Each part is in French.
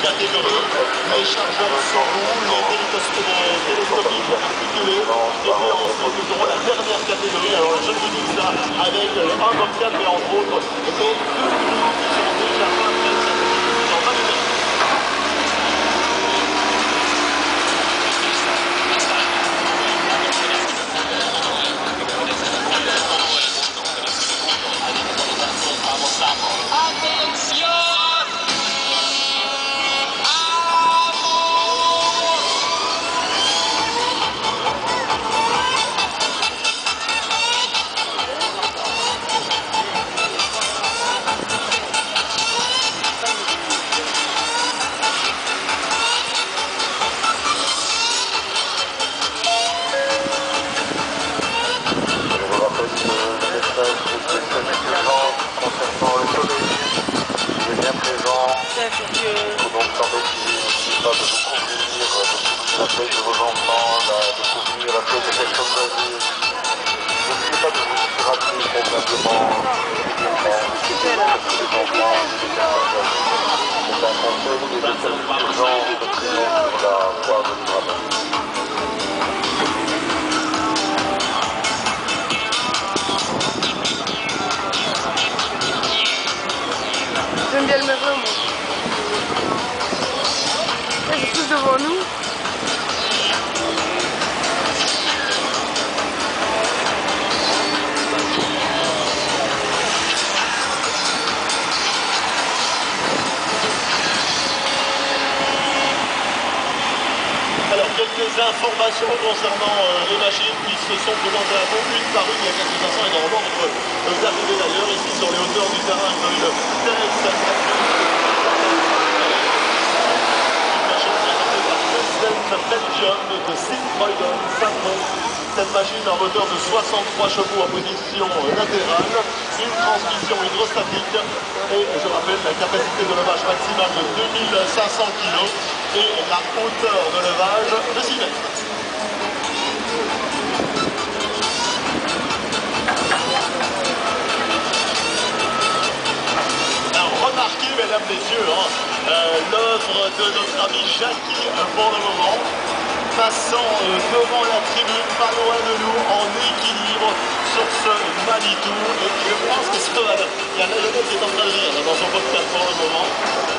catégorie. Les chargeurs sont roux, les télescopiques articulés. Et puis ensuite, nous aurons la dernière catégorie. Alors je vous dis ça avec un Bobcat, mais entre autres, les deux groupes qui sont déjà pas prêts. Dans 20 minutes. Concernant le soleil, il est bien présent. Il faut donc s'embêter pas de vous couvrir la tête de vos enfants, de couvrir la tête des personnes âgées. N'oubliez pas de vous hydrater convenablement, régulièrement, parce que les enfants, les personnes âgées. C'est un conseil des personnes urgentes de présence sur la voie de travail. J'aime bien le marin, moi. Là, c'est tous devant nous. Alors, quelques informations concernant les machines qui se sont présentées à vous, une par une, il y a quelques instants, et dans l'ordre d'arrivée d'ailleurs, ici sur les hauteurs du terrain, vous avez le TX. Belgium de Sint-Truiden, cette machine a un moteur de 63 chevaux en position latérale, une transmission hydrostatique et je rappelle la capacité de levage maximale de 2500 kg et la hauteur de levage de 6 mètres. Remarquez, mesdames, messieurs, l'œuvre de notre ami Jackie pour le moment, passant devant la tribune, pas loin de nous, en équilibre sur ce Manitou. Et je pense que il y a Lionel qui est en train de rire dans son podcast pour le moment.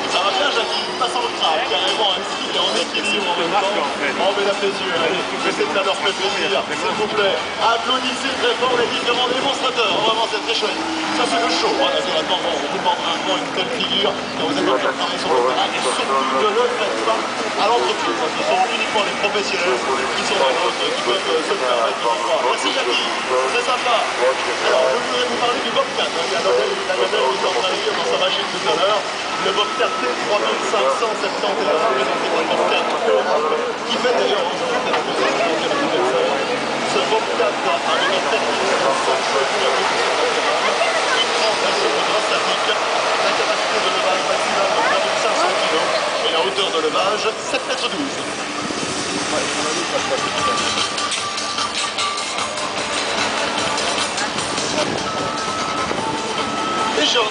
Ça va bien, Jackie, il passe en crabe carrément, ainsi il est en équilibre en même temps. Oh, mesdames, messieurs, allez, je sais que ça leur fait plaisir, s'il vous plaît. Applaudissez très fort les différents démonstrateurs. Vraiment, c'est très chouette. Ça, c'est le show. Naturellement, on vous demande vraiment une telle figure. Et vous êtes en train de travailler sur le terrain. Et surtout, ne le faites pas à l'entreprise. Ce sont uniquement les professionnels qui sont là, qui peuvent se permettre de voir. Merci, Jackie. C'est sympa. Alors, je voudrais vous parler du Bobcat. Il y a Lionel qui est en train de lire dans sa machine tout à l'heure. Le Bobcat T3571, présenté par le Bobcat qui fait d'ailleurs aujourd'hui ce Bobcat a une performance de 100 chevaux une transmission hydrostatique, la capacité de levage maximale de 3500 kg et la hauteur de levage 7,12 m. Et Joss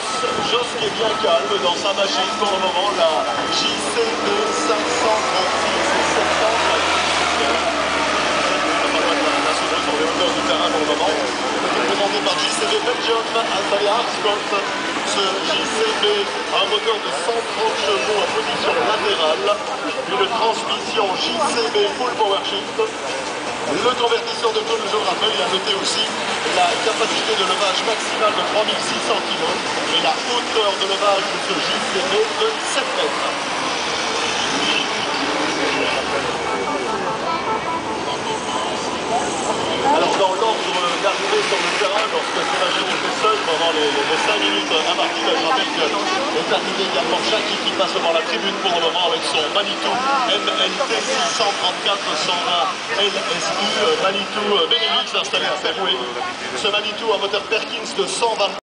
qui est bien calme dans sa machine pour le moment, la JCB 536 et 700 sur les hauteurs du terrain pour le moment. Présenté par JCB Belgium, installé à Arscott. Ce JCB a un moteur de 130 chevaux en position latérale, une transmission JCB Full Power Shift. Le convertisseur de pneus, je le rappelle, il a noté aussi la capacité de levage maximale de 3600 kg et la hauteur de levage de ce JCB de 7 mètres. Alors dans l'ordre d'arrivée sur le terrain, lorsque ces machines étaient seules pendant les 5 minutes à Martin, je rappelle est arrivé également Jackie qui passe devant la tribune pour le moment avec son Manitou MNT 634 120 LSU, Manitou Benelux installé à Ferroué. Ce Manitou a un moteur Perkins de 120